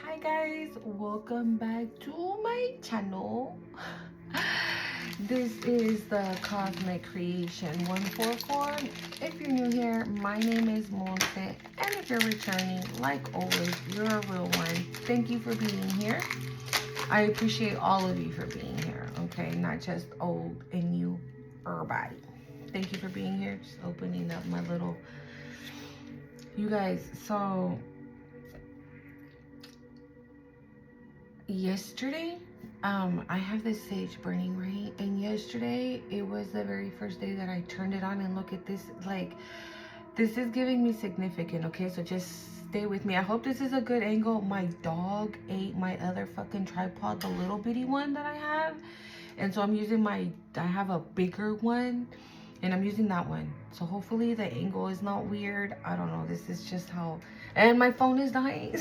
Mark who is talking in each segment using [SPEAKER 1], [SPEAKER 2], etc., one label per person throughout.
[SPEAKER 1] Hi guys, welcome back to my channel. This is the Cosmic Creation 144. If you're new here, my name is Monse, and if you're returning, like always, you're a real one. Thank you for being here. I appreciate all of you for being here, okay? Not just old and new, everybody. Thank you for being here. Just opening up my little... You guys, so... yesterday I have this sage burning, right? And yesterday it was the very first day that I turned it on, and look at this. Like, this is giving me significant, okay? So just stay with me. I hope this is a good angle. My dog ate my other fucking tripod, the little bitty one that I have, and so I'm using I have a bigger one, and I'm using that one. So hopefully the angle is not weird. I don't know, this is just how... and my phone is dying.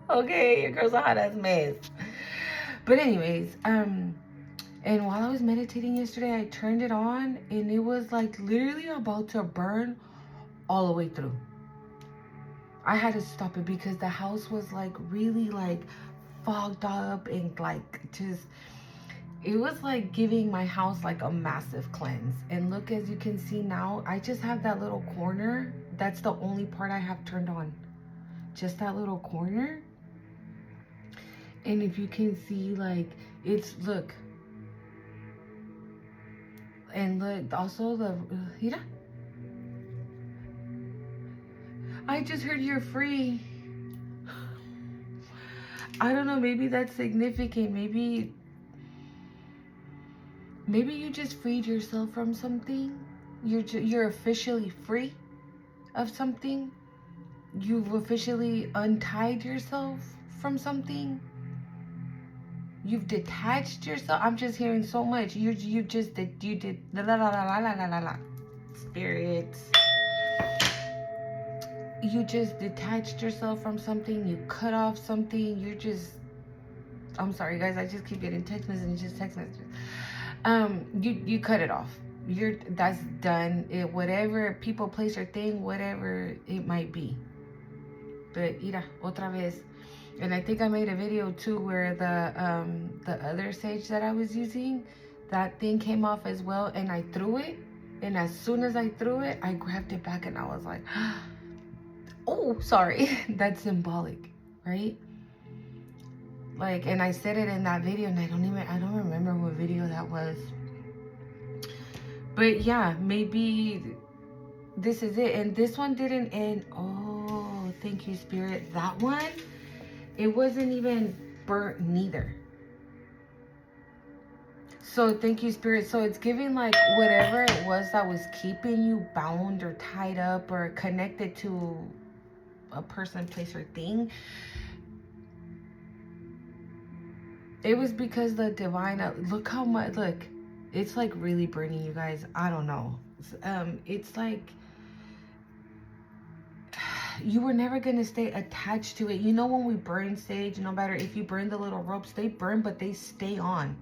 [SPEAKER 1] Okay, your girl's a hot ass mess. But anyways, and while I was meditating yesterday, I turned it on, and it was like literally about to burn all the way through. I had to stop it because the house was like really like fogged up, and like just, it was like giving my house like a massive cleanse. And look, as you can see now, I just have that little corner. That's the only part I have turned on. Just that little corner. And if you can see, like, it's, look. And look, also the, mira. I just heard you're free. I don't know, maybe that's significant. Maybe you just freed yourself from something. You're officially free of something. You've officially untied yourself from something. You've detached yourself. I'm just hearing so much. You did la la la la la la la la. Spirits. You just detached yourself from something. You cut off something. You're just... I'm sorry, guys. I just keep getting text messages, just text messages. You cut it off. That's done. It, whatever people, place, or thing, whatever it might be. But mira, otra vez. And I think I made a video too where the other sage that I was using, that thing came off as well, and I threw it. And as soon as I threw it, I grabbed it back, and I was like, oh, sorry. That's symbolic, right? Like, and I said it in that video, and I don't remember what video that was. But yeah, maybe this is it. And this one didn't end. Oh, thank you, Spirit. That one, it wasn't even burnt neither. So thank you, Spirit. So it's giving like whatever it was that was keeping you bound or tied up or connected to a person, place, or thing. It was because the divine, look how much, look, it's like really burning, you guys. I don't know. It's like you were never going to stay attached to it. You know, when we burn sage, no matter if you burn the little ropes, they burn, but they stay on.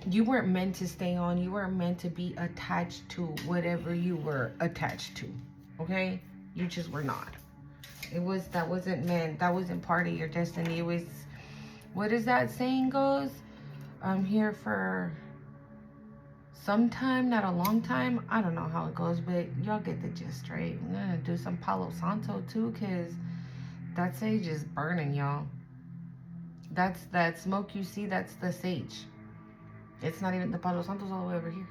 [SPEAKER 1] You weren't meant to stay on. You weren't meant to be attached to whatever you were attached to. Okay? You just were not. That wasn't meant. That wasn't part of your destiny. It was, what is that saying goes? I'm here for some time, not a long time. I don't know how it goes, but y'all get the gist, right? I'm gonna do some Palo Santo too, because that sage is burning, y'all. That's that smoke you see, that's the sage. It's not even, the Palo Santo's all the way over here.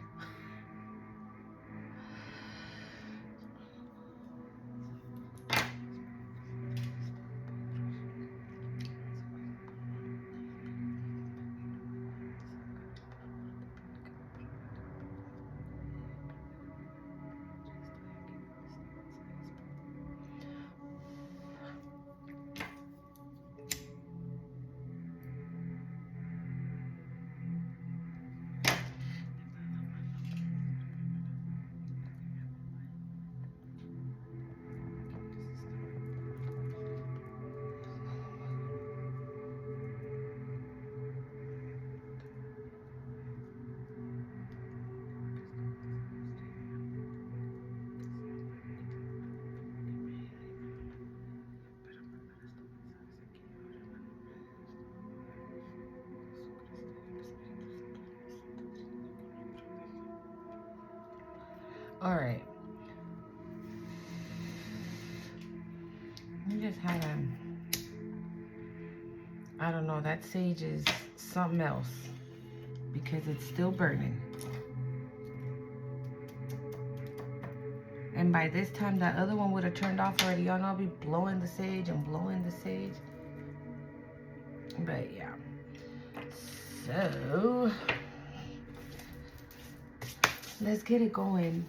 [SPEAKER 1] All right. You just had I don't know, that sage is something else because it's still burning. And by this time, that other one would have turned off already. Y'all know I'll be blowing the sage and blowing the sage. But yeah. So, let's get it going.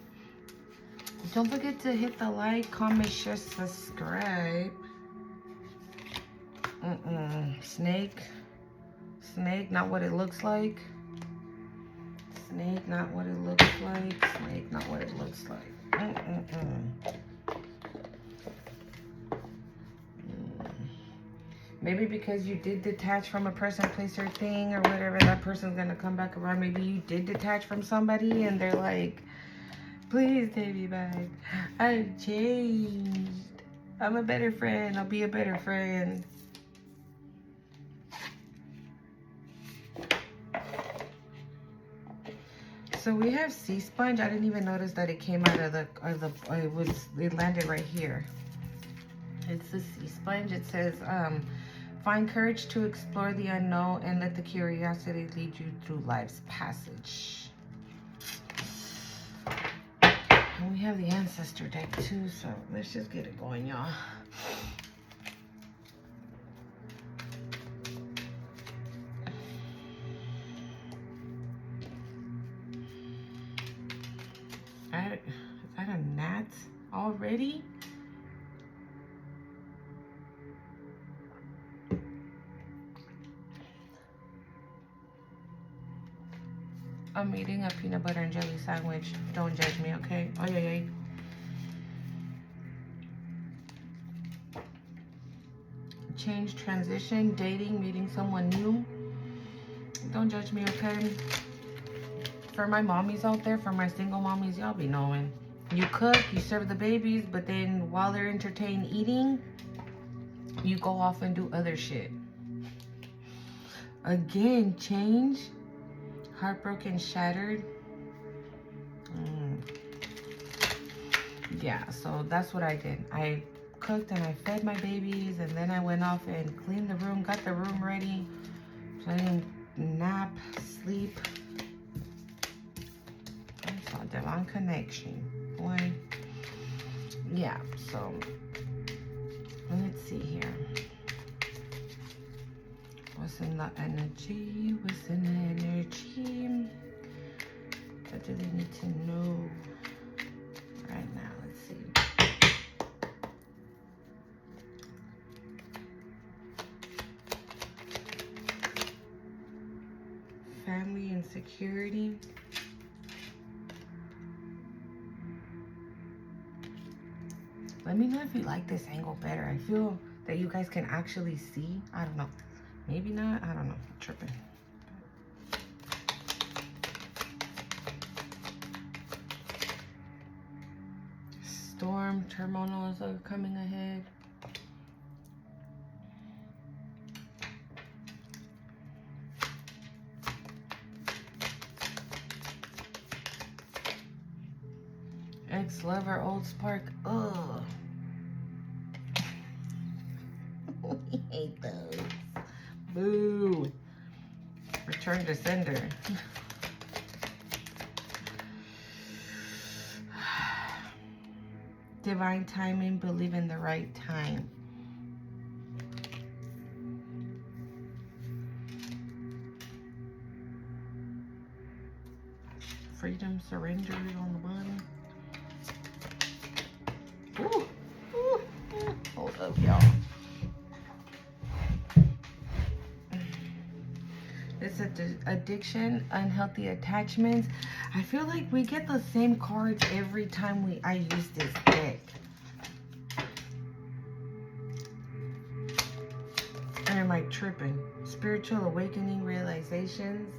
[SPEAKER 1] Don't forget to hit the like, comment, share, subscribe. Snake. Snake, not what it looks like. Snake, not what it looks like. Snake, not what it looks like. Maybe because you did detach from a person, place, or thing, or whatever, that person's gonna come back around. Maybe you did detach from somebody and they're like, please take me back. I've changed. I'm a better friend. I'll be a better friend. So we have sea sponge. I didn't even notice that it came out of it landed right here. It's the sea sponge. It says, find courage to explore the unknown and let the curiosity lead you through life's passage. And we have the ancestor deck too, so let's just get it going, y'all. Is that a gnat already? I'm eating a peanut butter and jelly sandwich. Don't judge me, okay? Oh, yeah. Change, transition, dating, meeting someone new. Don't judge me, okay? For my mommies out there, for my single mommies, y'all be knowing. You cook, you serve the babies, but then while they're entertained eating, you go off and do other shit. Again, change. Heartbroken, shattered. Yeah, so that's what I did. I cooked and I fed my babies, and then I went off and cleaned the room, got the room ready, so I didn't nap, sleep. I saw divine connection. Boy. Yeah, so let's see here. What's in the energy? What's in the energy? What do they need to know right now? Let's see. Family and security. Let me know if you like this angle better. I feel that you guys can actually see. I don't know. Maybe not. I don't know. I'm tripping. Storm, turmoils are coming ahead. Ex-lover, old spark. Ugh. We hate those. Boo. Return to sender. Divine timing, believe in the right time. Freedom, surrender on the bottom. Ooh, ooh, ooh. Hold up, y'all. It's addiction, unhealthy attachments. I feel like we get the same cards every time I use this deck. Or am I tripping? Spiritual awakening, realizations.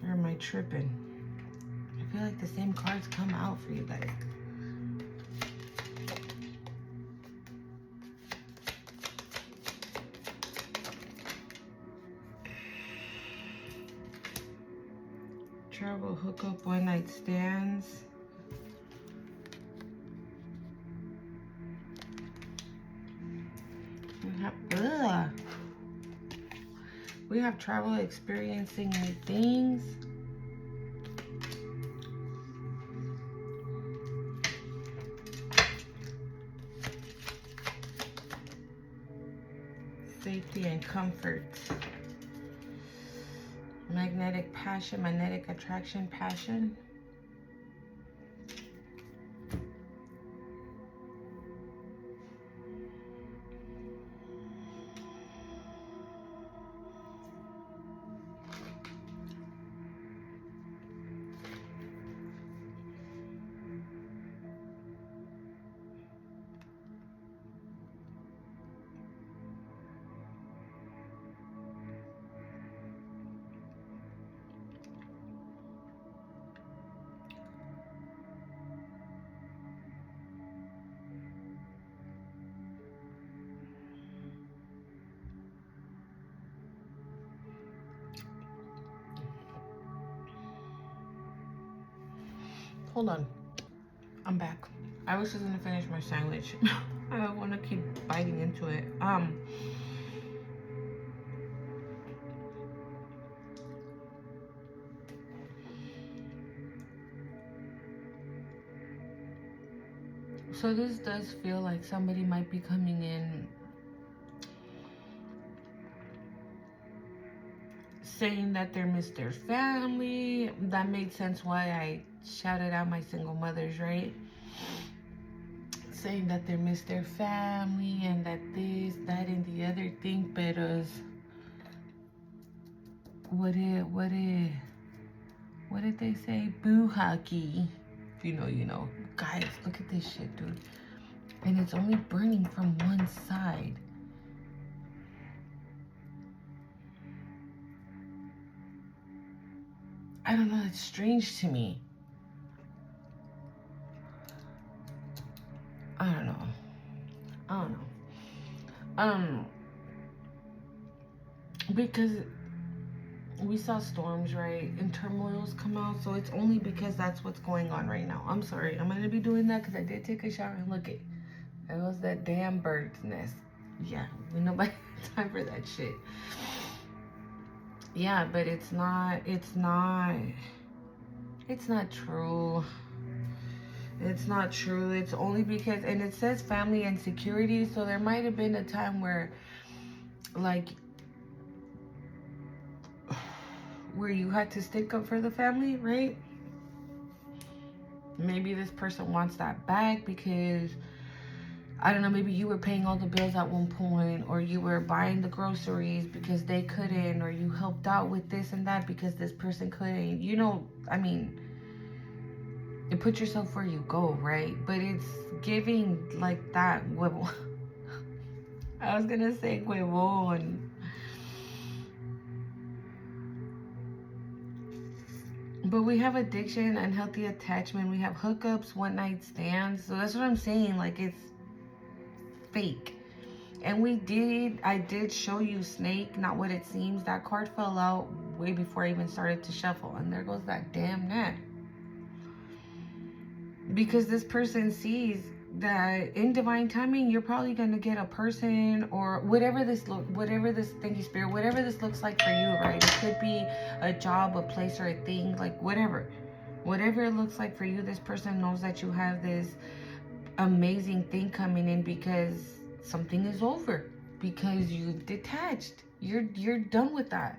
[SPEAKER 1] Or am I tripping? I feel like the same cards come out for you guys. Travel, hookup, one night stands. We have travel, experiencing new things. Safety and comfort. Magnetic passion, magnetic attraction, passion. Hold on, I'm back. I was just gonna finish my sandwich. I don't want to keep biting into it. So this does feel like somebody might be coming in saying that they miss their family. That made sense why I shouted out my single mothers, right? Saying that they miss their family and that this, that, and the other thing, but what did they say? Boo hockey. If you know, you know. Guys, look at this shit, dude. And it's only burning from one side. I don't know, it's strange to me. I don't know. Because we saw storms, right? And turmoils come out, so it's only because that's what's going on right now. I'm sorry, I'm gonna be doing that because I did take a shower and look it. It was that damn bird's nest. Yeah, we nobody have time for that shit. Yeah, but it's not true. It's not true. It's only because, and it says family and security, so there might have been a time where, like, where you had to stick up for the family, right? Maybe this person wants that back because, I don't know, maybe you were paying all the bills at one point, or you were buying the groceries because they couldn't, or you helped out with this and that because this person couldn't. You know, I mean, you put yourself where you go, right? But it's giving like that. I was gonna say huevón. But we have addiction, unhealthy attachment. We have hookups, one night stands. So that's what I'm saying. Like, it's fake. And I did show you Snake, not what it seems. That card fell out way before I even started to shuffle. And there goes that damn net. Because this person sees that in divine timing, you're probably going to get a person or whatever this, thank you, Spirit, whatever this looks like for you, right? It could be a job, a place, or a thing, like whatever it looks like for you. This person knows that you have this amazing thing coming in because something is over, because you've detached. You're done with that.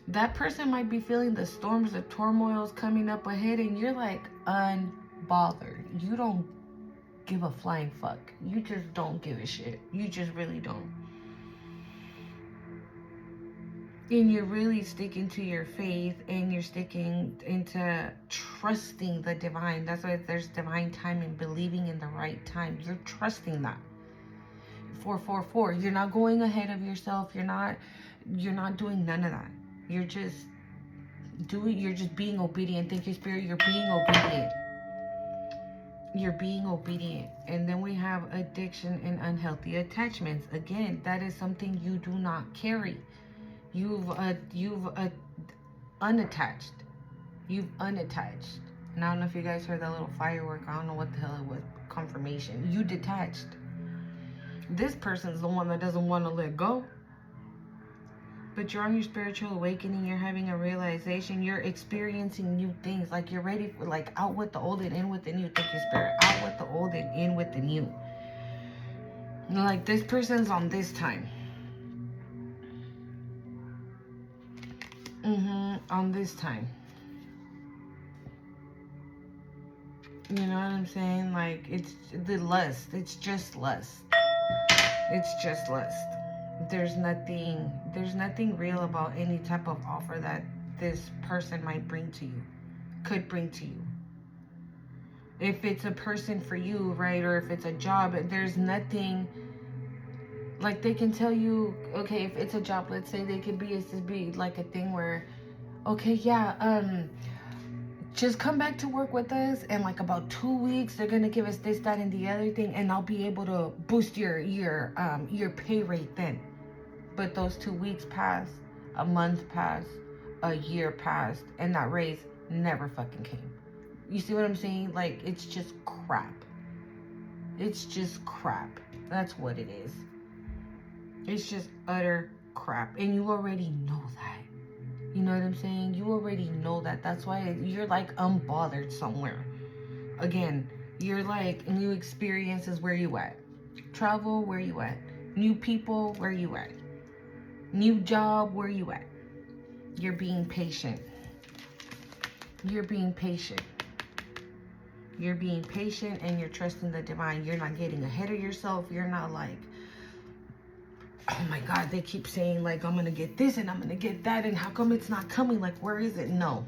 [SPEAKER 1] That person might be feeling the storms, the turmoils coming up ahead, and you're like unbothered. You don't give a flying fuck. You just don't give a shit. You just really don't. And you're really sticking to your faith, and you're sticking into trusting the divine. That's why there's divine timing, believing in the right time. You're trusting that. 444. You're not going ahead of yourself. You're not doing none of that. You're just being obedient. Thank you, Spirit. You're being obedient. You're being obedient. And then we have addiction and unhealthy attachments. Again, that is something you do not carry. You've unattached. You've unattached. And I don't know if you guys heard that little firework. I don't know what the hell it was. Confirmation. You detached. This person's the one that doesn't want to let go. But you're on your spiritual awakening. You're having a realization. You're experiencing new things. Like you're ready for, like, out with the old and in with the new. Thank you, Spirit. Out with the old and in with the new. Like this person's on this time. On this time. You know what I'm saying? Like, it's the lust. It's just lust. It's just lust. There's nothing real about any type of offer that this person might bring to you, could bring to you. If it's a person for you, right, or if it's a job, there's nothing, like they can tell you, okay, if it's a job, let's say they could be like a thing where, okay, yeah, just come back to work with us in like about 2 weeks. They're gonna give us this, that, and the other thing, and I'll be able to boost your pay rate then. But those 2 weeks passed, a month passed, a year passed, and that raise never fucking came. You see what I'm saying? Like, it's just crap. It's just crap. That's what it is. It's just utter crap. And you already know that. You know what I'm saying? You already know that. That's why you're like unbothered somewhere. Again, you're like new experiences, where you at? Travel, where you at? New people, where you at? New job, where you at? You're being patient. You're being patient. You're being patient and you're trusting the divine. You're not getting ahead of yourself. You're not like, oh my God, they keep saying like, I'm going to get this and I'm going to get that. And how come it's not coming? Like, where is it? No.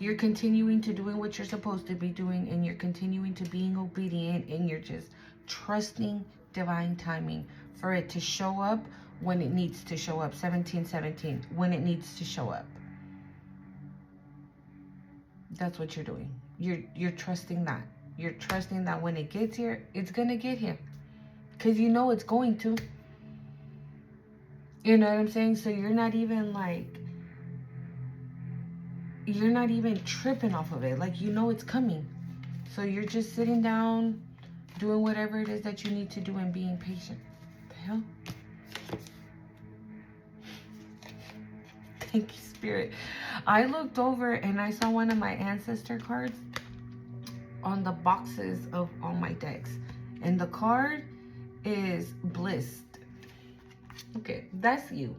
[SPEAKER 1] You're continuing to doing what you're supposed to be doing, and you're continuing to being obedient, and you're just trusting divine timing for it to show up when it needs to show up. 1717, when it needs to show up. That's what you're doing. You're trusting that. You're trusting that when it gets here, it's going to get here. Because you know it's going to. You know what I'm saying? So you're not even like, you're not even tripping off of it. Like, you know it's coming. So you're just sitting down, doing whatever it is that you need to do and being patient. The hell? Thank you, Spirit. I looked over and I saw one of my ancestor cards on the boxes of all my decks. And the card is blissed. Okay, that's you.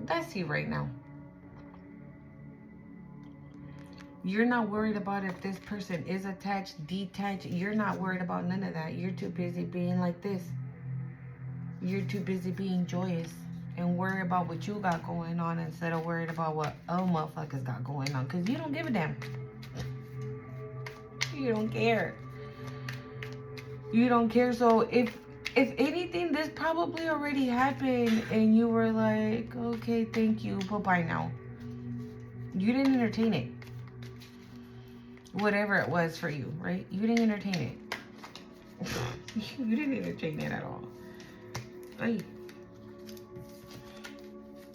[SPEAKER 1] That's you right now. You're not worried about if this person is attached, detached. You're not worried about none of that. You're too busy being like this. You're too busy being joyous and worry about what you got going on instead of worried about what other motherfuckers got going on. Because you don't give a damn. You don't care. You don't care. So if anything, this probably already happened and you were like, okay, thank you, bye-bye now. You didn't entertain it. Whatever it was for you, right? You didn't entertain it. You didn't entertain it at all. Hey.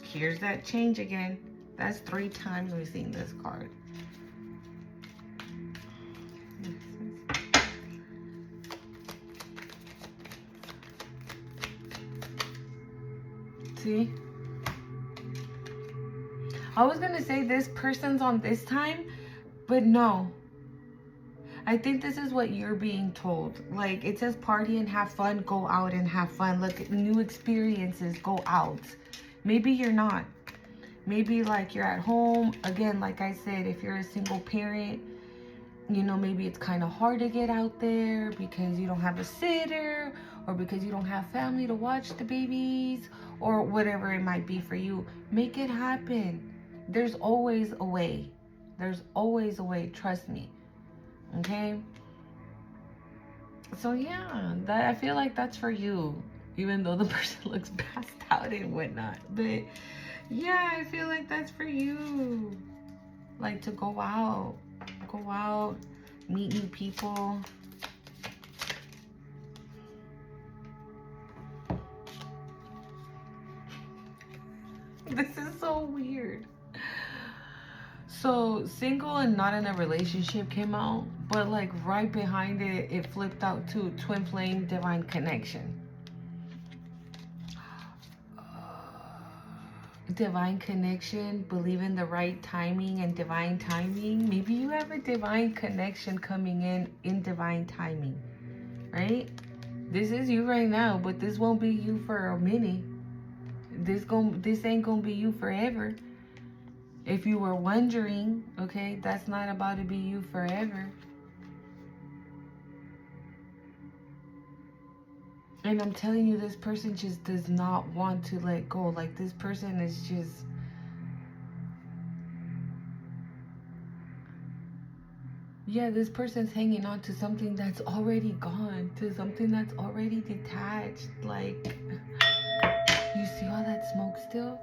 [SPEAKER 1] Here's that change again. That's 3 times we've seen this card. See? I was gonna say this person's on this time, but no. I think this is what you're being told. Like, it says party and have fun, go out and have fun. Look at new experiences, go out. Maybe you're not. Maybe like you're at home. Again, like I said, if you're a single parent, you know, maybe it's kind of hard to get out there because you don't have a sitter or because you don't have family to watch the babies or whatever it might be for you. Make it happen. There's always a way. There's always a way. Trust me. Okay? So yeah, that, I feel like that's for you, even though the person looks passed out and whatnot. But yeah, I feel like that's for you. Like, to go out, meet new people. This is so weird. So single and not in a relationship came out, but like right behind it, it flipped out to twin flame divine connection. Divine connection, believe in the right timing and divine timing. Maybe you have a divine connection coming in divine timing, right? This is you right now, but this won't be you for a minute. This ain't gonna be you forever. If you were wondering, okay, that's not about to be you forever. And I'm telling you, this person just does not want to let go. Like, this person is just... Yeah, this person's hanging on to something that's already gone, to something that's already detached. Like, you see all that smoke still?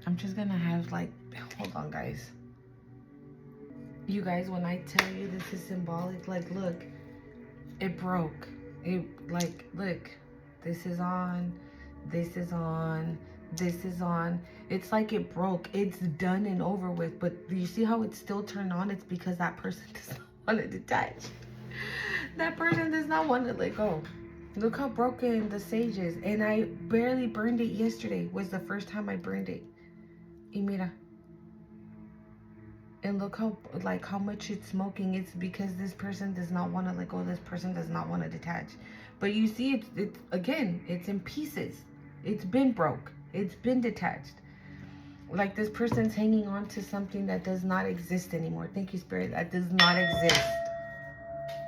[SPEAKER 1] I'm just gonna have like, hold on guys. You guys, when I tell you this is symbolic, like look, it broke. It, like, look, this is on, this is on, this is on. It's like it broke. It's done and over with. But you see how it's still turned on? It's because that person does not want to detach. That person does not want to let go. Look how broken the sage is. And I barely burned it yesterday. Was the first time I burned it. Y mira. And look how, like, how much it's smoking. It's because this person does not want to let go. This person does not want to detach. But you see, it's again, it's in pieces. It's been broke. It's been detached. Like, this person's hanging on to something that does not exist anymore. Thank you, Spirit. That does not exist.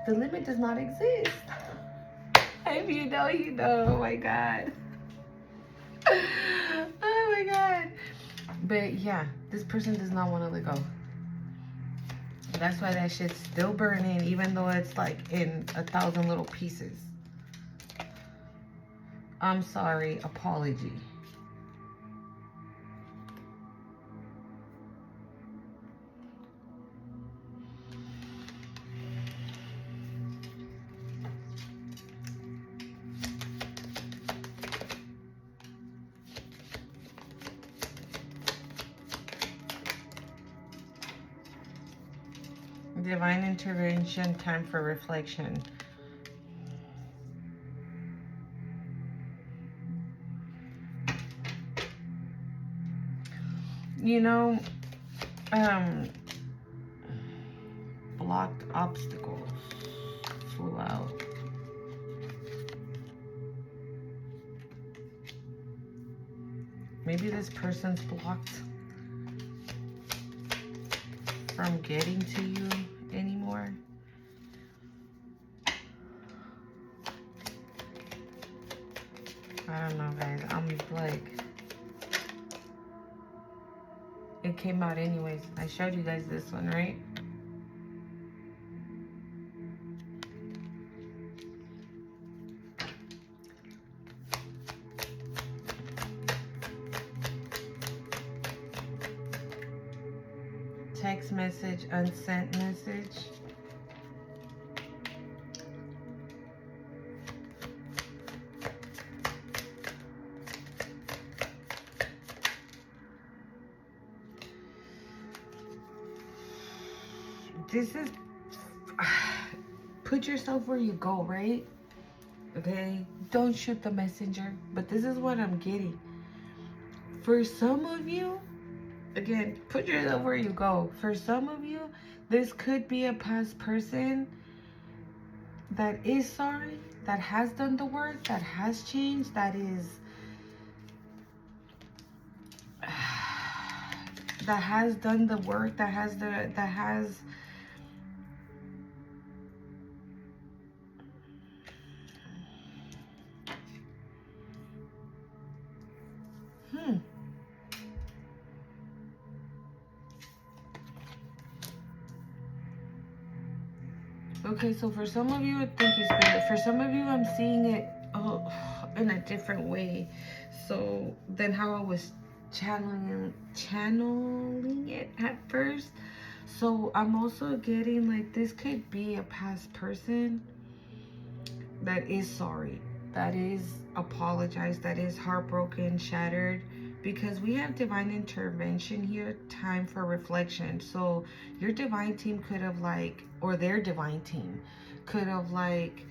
[SPEAKER 1] The limit does not exist. If you know, you know. Oh, my God. Oh, my God. But, yeah, this person does not want to let go. That's why that shit's still burning, even though it's like in 1,000 little pieces. I'm sorry. Apology. Divine intervention, time for reflection. You know, blocked obstacles flew out. Maybe this person's blocked from getting to you anymore. I don't know, guys. I'm like, it came out anyways. I showed you guys this one, right? Text message, unsent message. This is, put yourself where you go, right? Okay? Don't shoot the messenger. But this is what I'm getting. For some of you, again, put yourself where you go. For some of you, this could be a past person that is sorry, that has done the work, that has changed, that is, that has done the work, that has Okay, so for some of you, thank you, Spirit. For some of you, I'm seeing it in a different way. So than how I was channeling it at first. So I'm also getting like this could be a past person that is sorry, that is apologized, that is heartbroken, shattered, because we have divine intervention here, time for reflection. So your divine team could have like, or their divine team could have like,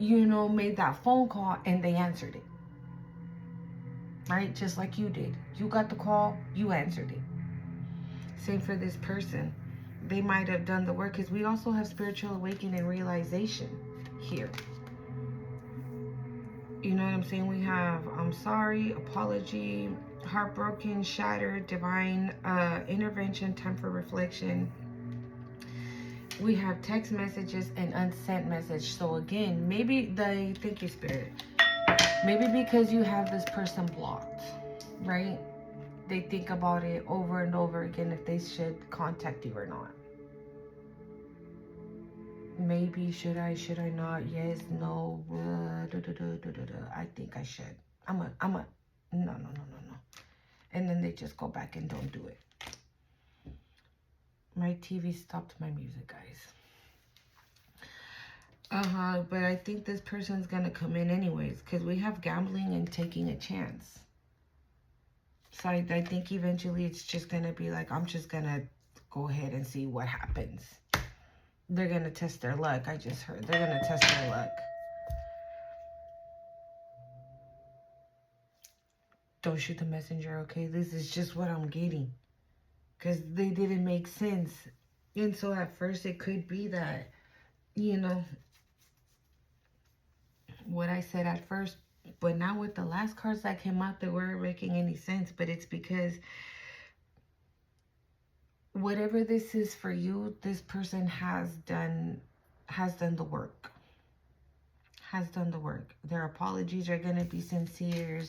[SPEAKER 1] you know, made that phone call and they answered it, right? Just like you did. You got the call, you answered it. Same for this person. They might have done the work, because we also have spiritual awakening and realization here. You know what I'm saying? We have I'm sorry, apology, heartbroken, shattered, divine intervention, time for reflection. We have text messages and unsent message. So again, maybe thank you, Spirit. Maybe because you have this person blocked, right? They think about it over and over again if they should contact you or not. Maybe should I not? Yes, no. I think I should. No. And then they just go back and don't do it. My TV stopped my music, guys. But I think this person's gonna come in anyways, because we have gambling and taking a chance. So I think eventually it's just gonna be like, I'm just gonna go ahead and see what happens. They're gonna test their luck. I just heard they're gonna test their luck. Don't shoot the messenger, okay? This is just what I'm getting, because they didn't make sense. And so at first it could be that, you know, what I said at first, but now with the last cards that came out, they weren't making any sense. But it's because whatever this is for you, this person has done the work. Has done the work. Their apologies are going to be sincere.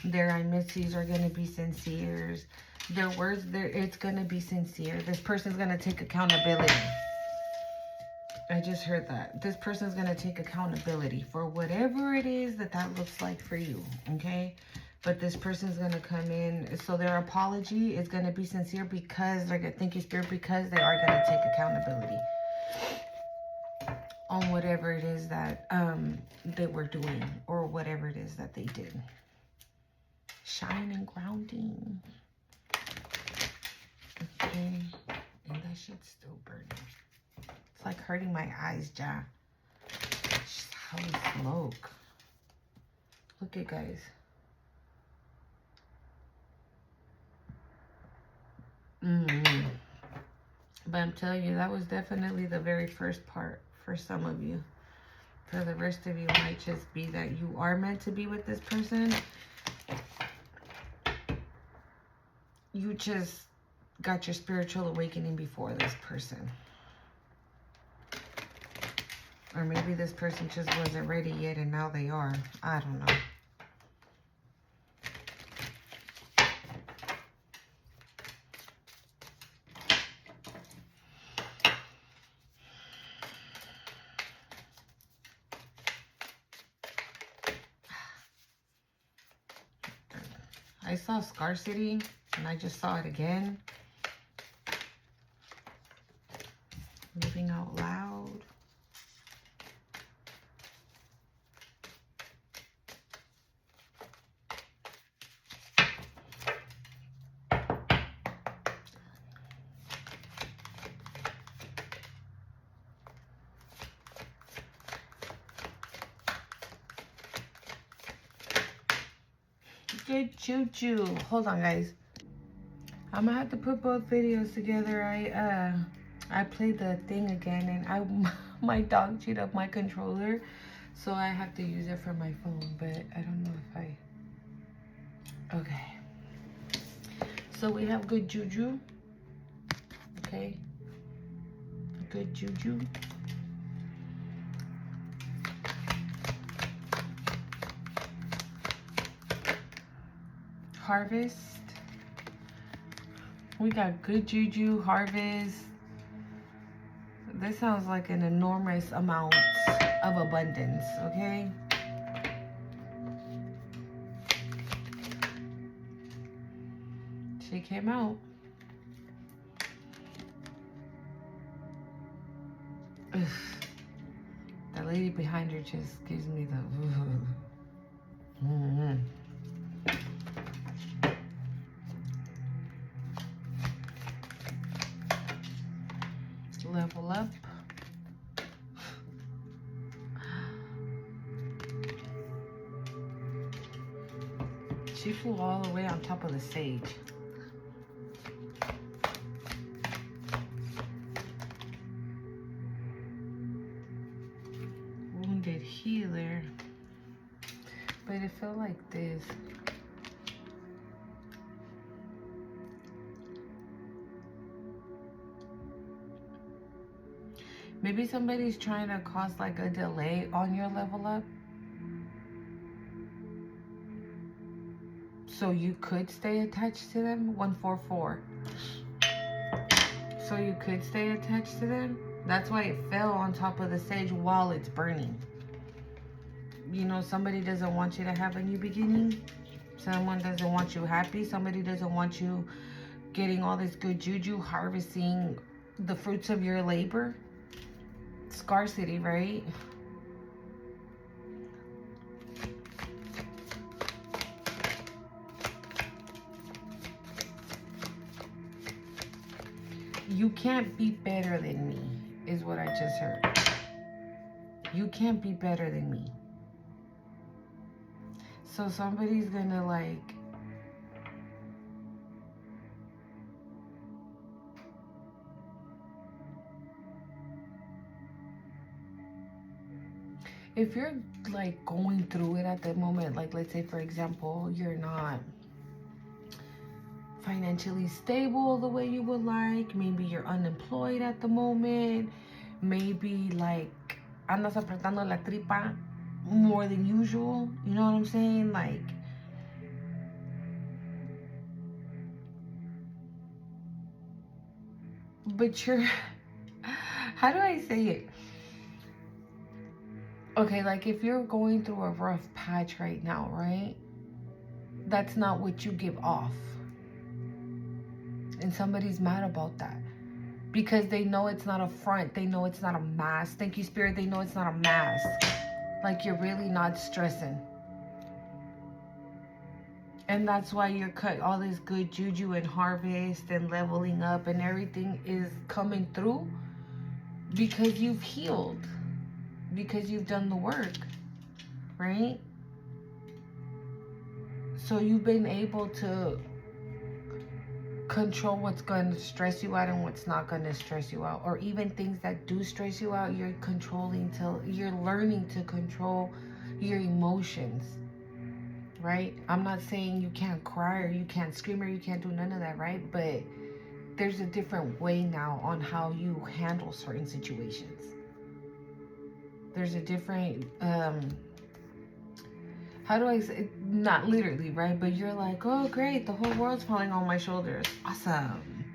[SPEAKER 1] Their I miss yous are going to be sincere. Their words, it's going to be sincere. This person's going to take accountability. I just heard that. This person's going to take accountability for whatever it is that looks like for you, okay? But this person's going to come in. So their apology is going to be sincere, because they're going to, thank you, Spirit, because they are going to take accountability on whatever it is that they were doing, or whatever it is that they did. Shine and grounding. Okay. And that shit's still burning. It's like hurting my eyes, Ja. Just how we smoke. Look at guys. But I'm telling you, that was definitely the very first part for some of you. For the rest of you, it might just be that you are meant to be with this person. You just got your spiritual awakening before this person. Or maybe this person just wasn't ready yet and now they are. I don't know. I saw scarcity and I just saw it again. Living out loud. Good juju. Hold on, guys. I'm gonna have to put both videos together. I played the thing again, and my dog chewed up my controller, so I have to use it for my phone. But I don't know if I. Okay. So we have good juju. Okay. Good juju. Harvest. We got good juju, harvest. This sounds like an enormous amount of abundance, okay? She came out. Ugh. The that lady behind her just gives me the... Level up. She flew all the way on top of the sage. Wounded healer. But it felt like this. Maybe somebody's trying to cause like a delay on your level up. So you could stay attached to them. 144. So you could stay attached to them. That's why it fell on top of the sage while it's burning. You know, somebody doesn't want you to have a new beginning. Someone doesn't want you happy. Somebody doesn't want you getting all this good juju, harvesting the fruits of your labor. Scarcity, right? You can't be better than me, is what I just heard. You can't be better than me. So somebody's gonna like... If you're like going through it at the moment, like let's say for example, you're not financially stable the way you would like, maybe you're unemployed at the moment, maybe like andas apretando la tripa more than usual, you know what I'm saying? Like, but you're, how do I say it? Okay, like if you're going through a rough patch right now, right? That's not what you give off. And somebody's mad about that. Because they know it's not a front. They know it's not a mask. Thank you, Spirit. They know it's not a mask. Like you're really not stressing. And that's why you're cut all this good juju and harvest and leveling up and everything is coming through. Because you've healed. Because you've done the work, right? So you've been able to control what's going to stress you out and what's not going to stress you out. Or even things that do stress you out, you're controlling till you're learning to control your emotions, right? I'm not saying you can't cry or you can't scream or you can't do none of that, right? But there's a different way now on how you handle certain situations. There's a different, how do I say, not literally, right? But you're like, oh, great, the whole world's falling on my shoulders. Awesome.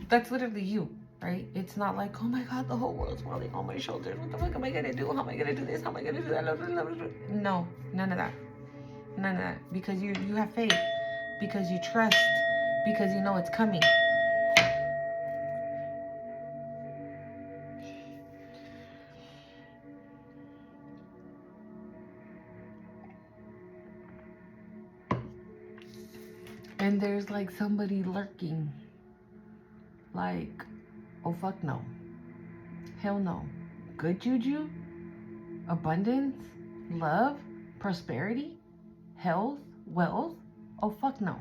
[SPEAKER 1] That's literally you, right? It's not like, oh my God, the whole world's falling on my shoulders. What the fuck am I going to do? How am I going to do this? How am I going to do that? No, none of that. None of that. Because you have faith. Because you trust. Because you know it's coming. And there's like somebody lurking. Like, oh fuck no. Hell no. Good juju, abundance, love, prosperity, health, wealth. Oh fuck no.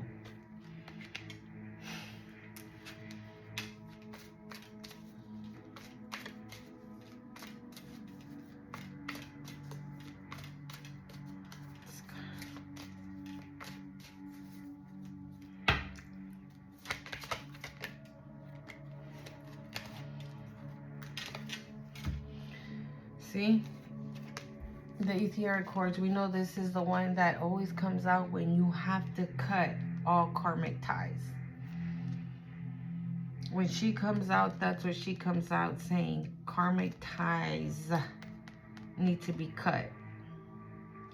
[SPEAKER 1] See, the etheric cords, we know this is the one that always comes out when you have to cut all karmic ties. When she comes out, that's what she comes out saying. Karmic ties need to be cut.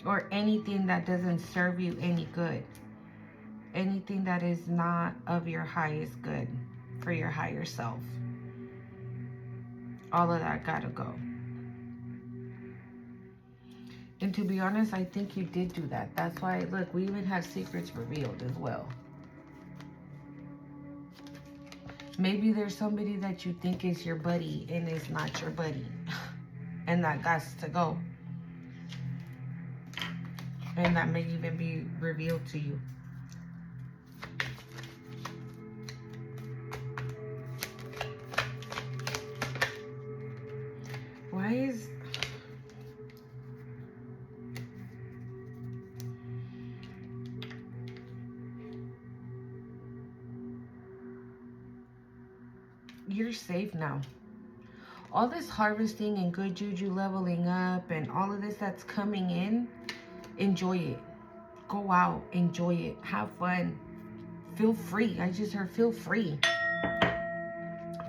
[SPEAKER 1] Or anything that doesn't serve you any good. Anything that is not of your highest good for your higher self. All of that gotta go. And to be honest, I think you did do that. That's why, look, we even have secrets revealed as well. Maybe there's somebody that you think is your buddy and is not your buddy. And that gots to go. And that may even be revealed to you. Why is... You're safe now. All this harvesting and good juju leveling up and all of this that's coming in, enjoy it. Go out, enjoy it, have fun, feel free. I just heard feel free.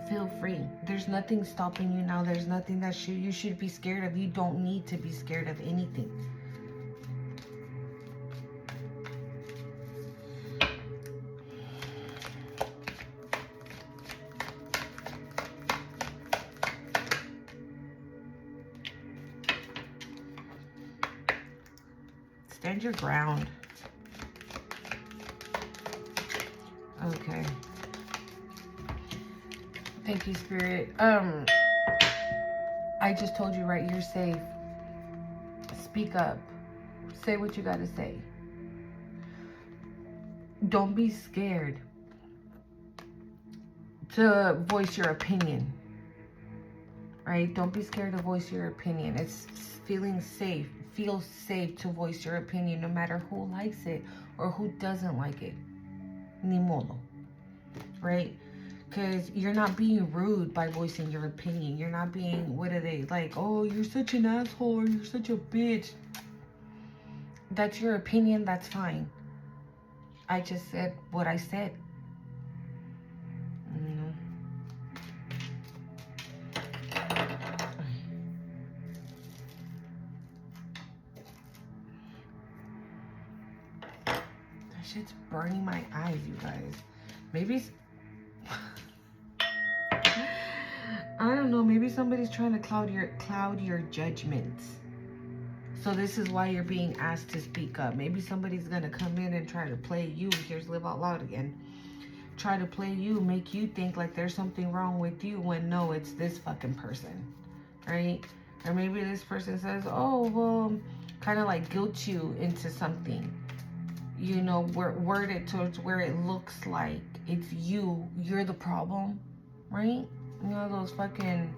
[SPEAKER 1] Feel free. There's nothing stopping you now. There's nothing that you should be scared of. You don't need to be scared of anything. Stand your ground. Okay. Thank you, Spirit. I just told you, right? You're safe. Speak up. Say what you gotta say. Don't be scared to voice your opinion. Right? Don't be scared to voice your opinion. It's feeling safe. Feel safe to voice your opinion no matter who likes it or who doesn't like it. Ni modo. Right? Because you're not being rude by voicing your opinion. You're not being, what are they, like, oh, you're such an asshole or you're such a bitch. That's your opinion. That's fine. I just said what I said. Shit's burning my eyes, you guys. Maybe I don't know, maybe somebody's trying to cloud your judgments. So this is why you're being asked to speak up. Maybe somebody's gonna come in and try to play you. Here's Live Out Loud again. Try to play you, make you think like there's something wrong with you when no, it's this fucking person. Right? Or maybe this person says, oh, well, kind of like guilt you into something. You know, word it towards where it looks like it's you're the problem, right? You know, those fucking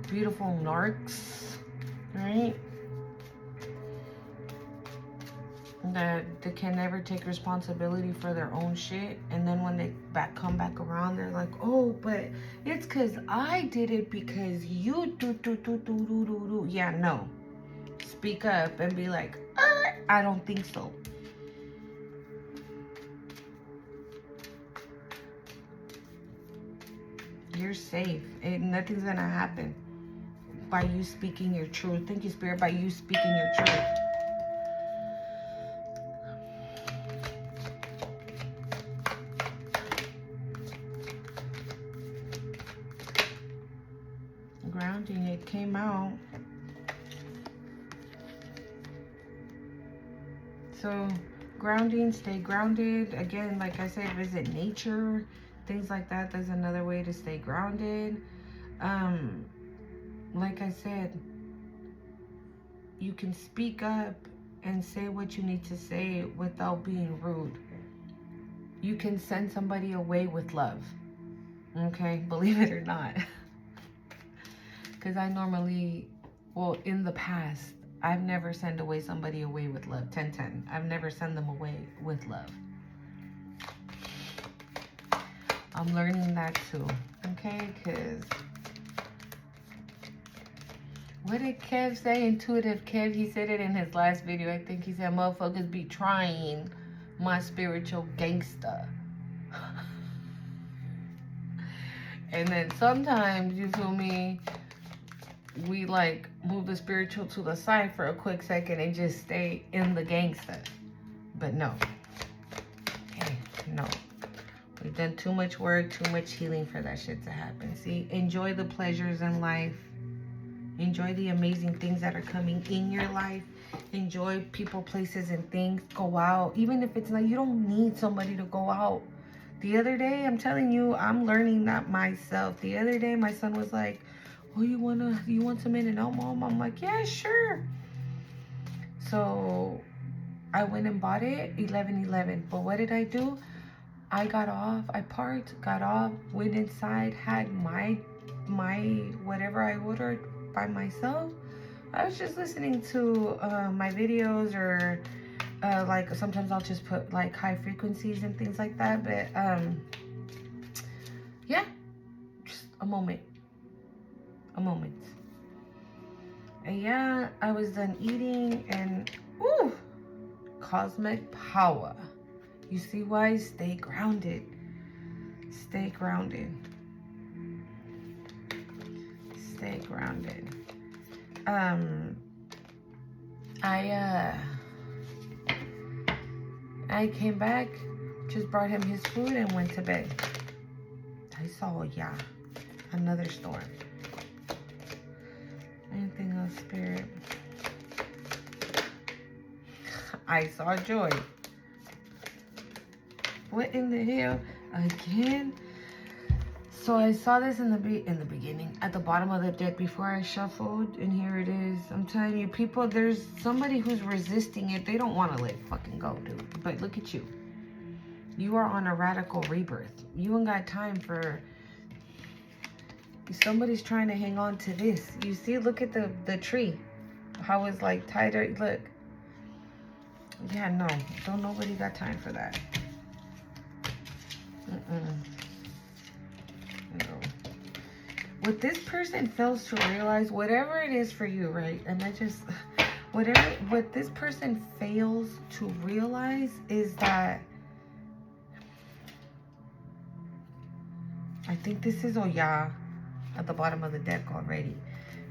[SPEAKER 1] beautiful narcs, right? That they can never take responsibility for their own shit. And then when they come back around, they're like, oh, but it's because I did it because you do. Yeah, no. Speak up and be like, I don't think so. You're safe. Nothing's gonna happen by you speaking your truth. Thank you, Spirit, by you speaking your truth. Grounding, it came out. So grounding, stay grounded. Again, like I said, visit nature. Things like that. There's another way to stay grounded. Like I said, you can speak up and say what you need to say without being rude. You can send somebody away with love. Okay? Believe it or not. Because I normally, well, in the past, I've never sent somebody away with love. 10-10. I've never sent them away with love. I'm learning that too, okay? Because what did Kev say? Intuitive Kev, he said it in his last video. I think he said, motherfuckers be trying my spiritual gangster. And then sometimes, you feel me, we like move the spiritual to the side for a quick second and just stay in the gangster. But no. Okay, no. We've done too much work, too much healing for that shit to happen. See, enjoy the pleasures in life. Enjoy the amazing things that are coming in your life. enjoy people, places, and things. Go out. Even if it's not, you don't need somebody to go out. The other day, I'm telling you, I'm learning that myself. The other day, my son was like, oh, you want some In-N-Out, Mom? I'm like, yeah, sure. So I went and bought it, 11:11. But what did I do? I got off, I parked, got off, went inside, had my whatever I ordered by myself. I was just listening to my videos, or like sometimes I'll just put like high frequencies and things like that. But yeah, just a moment. And yeah, I was done eating, and ooh, cosmic power. You see why? Stay grounded. Stay grounded. Stay grounded. I came back, just brought him his food and went to bed. I saw, yeah, another storm. Anything else, Spirit? I saw joy. What in the hell? Again? So I saw this in the beginning, at the bottom of the deck before I shuffled, and here it is. I'm telling you, people, there's somebody who's resisting it. They don't want to let it fucking go, dude. But look at you. You are on a radical rebirth. You ain't got time for... Somebody's trying to hang on to this. You see, look at the tree. How it's like tighter. Look. Yeah, no. Don't nobody got time for that. No. What this person fails to realize, whatever it is for you, right? And what this person fails to realize is that, I think this is Oya at the bottom of the deck already,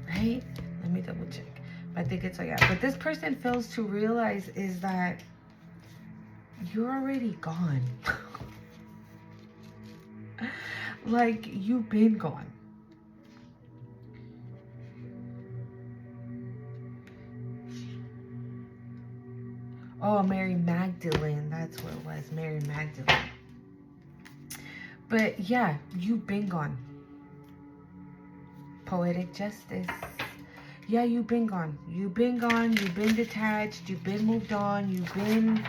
[SPEAKER 1] right? Let me double check. I think it's Oya. But this person fails to realize is that you're already gone. Like, you've been gone. Oh, Mary Magdalene. That's what it was. Mary Magdalene. But yeah, you've been gone. Poetic justice. Yeah, you've been gone. You've been gone. You've been detached. You've been moved on. You've been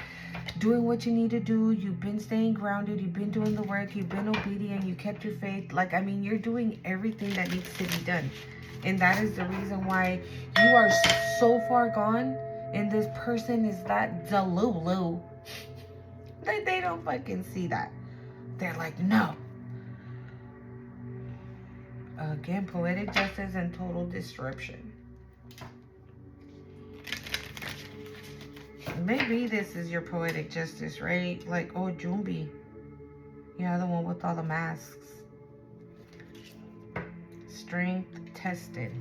[SPEAKER 1] doing what you need to do. You've been staying grounded. You've been doing the work. You've been obedient. You kept your faith. Like, I mean, you're doing everything that needs to be done. And that is the reason why you are so far gone. And this person is that delulu. They don't fucking see that. They're like, no. Again, poetic justice and total disruption. Maybe this is your poetic justice, right? Like, oh, Jumbi. Yeah, the one with all the masks. Strength tested.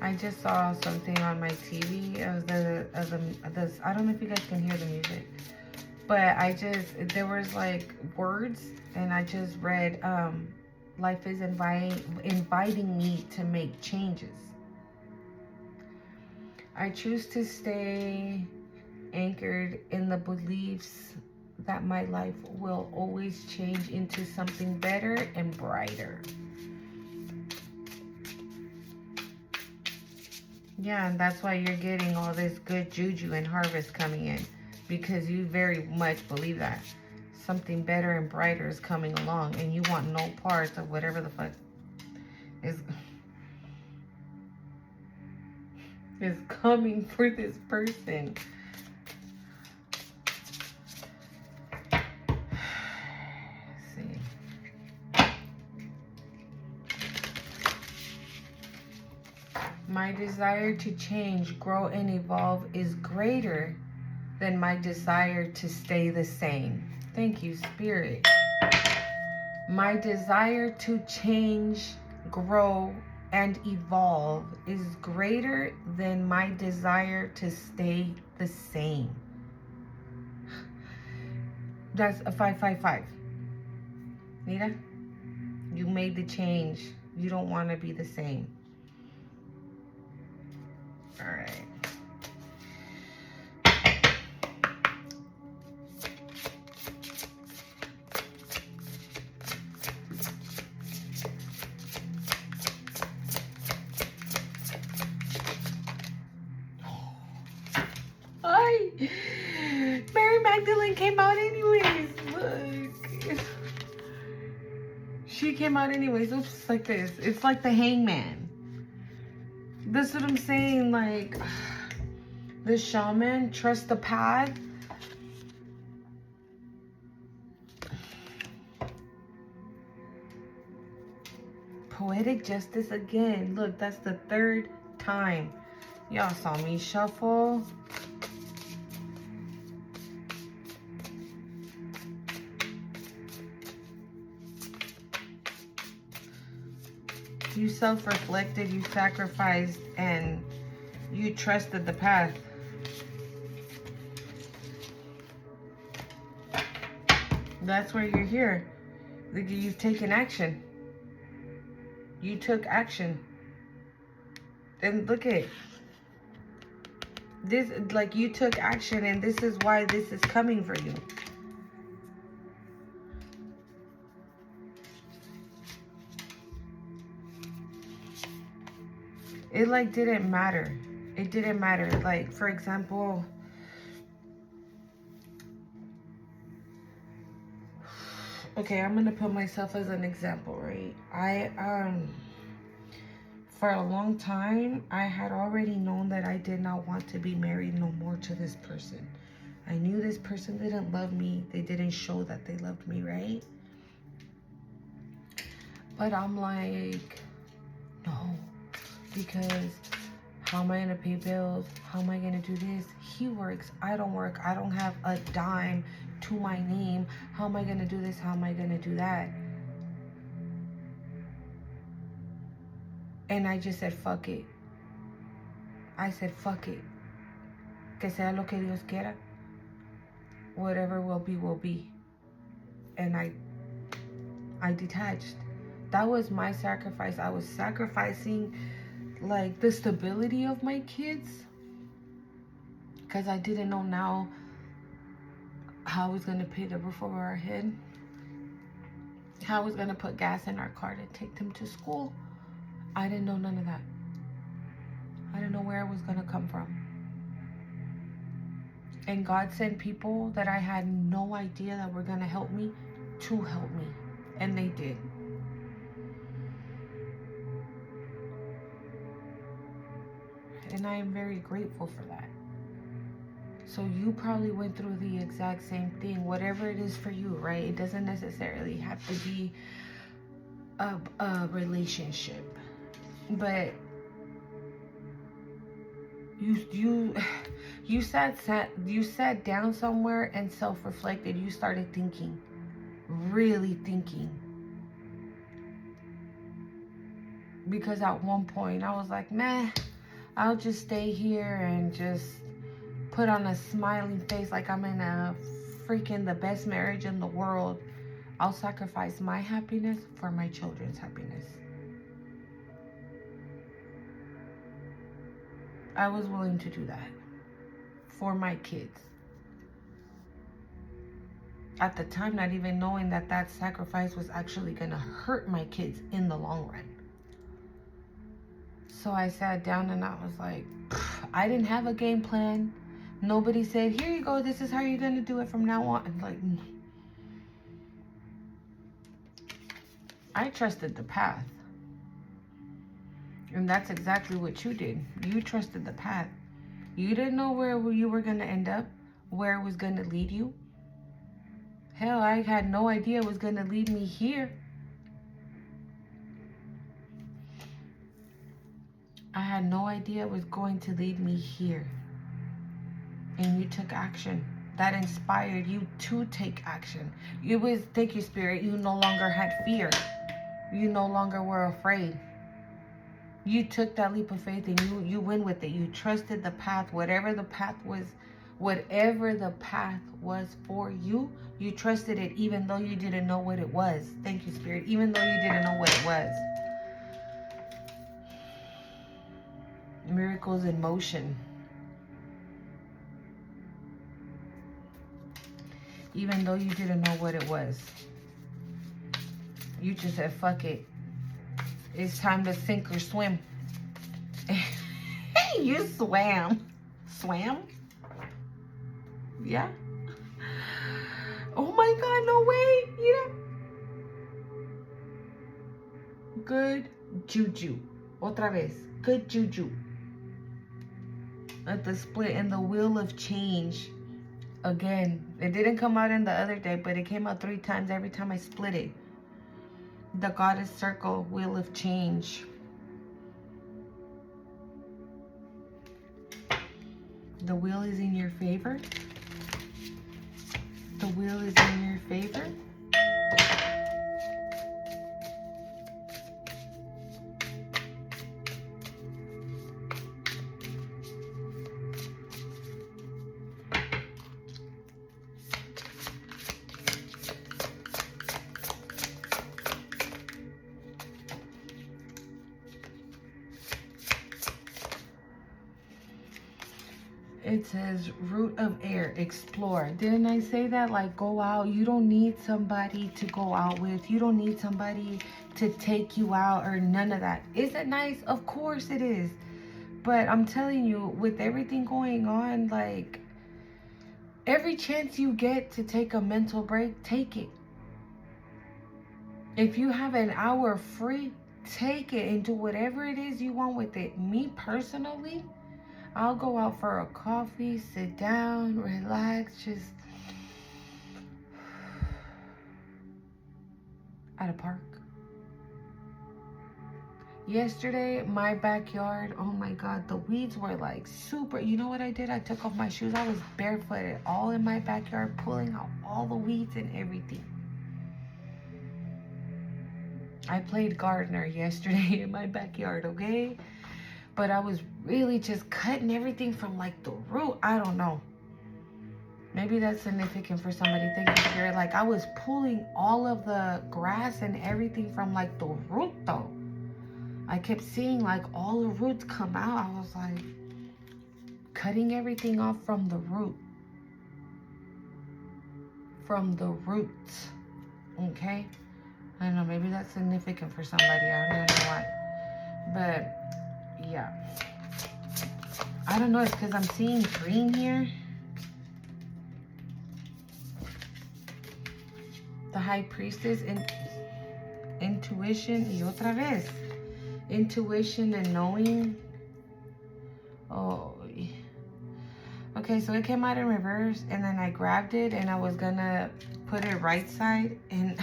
[SPEAKER 1] I just saw something on my TV of the I don't know if you guys can hear the music, but there was like words, and I just read, life is inviting me to make changes. I choose to stay anchored in the beliefs that my life will always change into something better and brighter. Yeah, and that's why you're getting all this good juju and harvest coming in, because you very much believe that something better and brighter is coming along, and you want no parts of whatever the fuck is coming for this person. My desire to change, grow, and evolve is greater than my desire to stay the same. Thank you, Spirit. My desire to change, grow, and evolve is greater than my desire to stay the same. That's a 555. Nita, you made the change. You don't want to be the same. All right. Hi. Mary Magdalene came out anyways. Look. She came out anyways. It's just like this. It's like the hangman. That's what I'm saying. Like, the shaman, trust the path. Poetic justice again. Look, that's the third time. Y'all saw me shuffle. You self-reflected, you sacrificed, and you trusted the path. That's where you're here. You've taken action. You took action. And look at this, like, you took action, and this is why this is coming for you. It like didn't matter. It didn't matter. Like, for example, okay, I'm gonna put myself as an example, right? For a long time, I had already known that I did not want to be married no more to this person. I knew this person didn't love me. They didn't show that they loved me, right? But I'm like, no, because how am I gonna pay bills? How am I gonna do this? He works, I don't work. I don't have a dime to my name. How am I gonna do this? How am I gonna do that? And I just said, fuck it. I said, fuck it. Que sea lo que Dios quiera. Whatever will be, will be. And I detached. That was my sacrifice. I was sacrificing, like, the stability of my kids, because I didn't know now how I was going to pay the roof over our head, how I was going to put gas in our car to take them to school. I didn't know none of that. I didn't know where it was going to come from. And God sent people that I had no idea that were going to help me to help me. And they did. And I am very grateful for that. So you probably went through the exact same thing, whatever it is for you, right? It doesn't necessarily have to be a relationship, but you sat down somewhere and self-reflected. You started thinking, really thinking. Because at one point I was like, meh, I'll just stay here and just put on a smiling face like I'm in a freaking the best marriage in the world. I'll sacrifice my happiness for my children's happiness. I was willing to do that for my kids. At the time, not even knowing that that sacrifice was actually gonna hurt my kids in the long run. So I sat down and I was like, I didn't have a game plan. Nobody said, here you go, this is how you're gonna do it from now on. Like, I trusted the path. And that's exactly what you did. You trusted the path. You didn't know where you were gonna end up, where it was gonna lead you. Hell, I had no idea it was gonna lead me here. I had no idea it was going to lead me here. And you took action. That inspired you to take action. It was, thank you, Spirit, you no longer had fear. You no longer were afraid. You took that leap of faith and you went with it. You trusted the path, whatever the path was Whatever the path was for you, you trusted it even though you didn't know what it was. Thank you, Spirit. Even though you didn't know what it was. Miracles in motion. Even though you didn't know what it was. You just said, fuck it. It's time to sink or swim. You swam. Swam? Yeah. Oh my God, no way. Yeah. Good juju. Otra vez. Good juju. At the split in the wheel of change. Again, it didn't come out in the other day, but it came out 3 times every time I split it. The goddess circle, wheel of change. The wheel is in your favor. The wheel is in your favor. It says root of air, explore. Didn't I say that? Like, go out. You don't need somebody to go out with. You don't need somebody to take you out or none of that. Is it nice? Of course it is. But I'm telling you, with everything going on, like, every chance you get to take a mental break, take it. If you have an hour free, take it and do whatever it is you want with it. Me personally, I'll go out for a coffee, sit down, relax, just at a park. Yesterday, my backyard, oh my God, the weeds were like super. You know what I did? I took off my shoes. I was barefooted all in my backyard, pulling out all the weeds and everything. I played gardener yesterday in my backyard, okay? But I was really just cutting everything from like the root. I don't know. Maybe that's significant for somebody. Thank you, Spirit. Like, I was pulling all of the grass and everything from like the root though. I kept seeing like all the roots come out. I was like cutting everything off from the root. From the roots. Okay? I don't know. Maybe that's significant for somebody. I don't even know why. But yeah, I don't know. It's because I'm seeing green here. The High Priestess and intuition. Y otra vez, intuition and knowing. Oh, okay. So it came out in reverse, and then I grabbed it, and I was gonna put it right side, and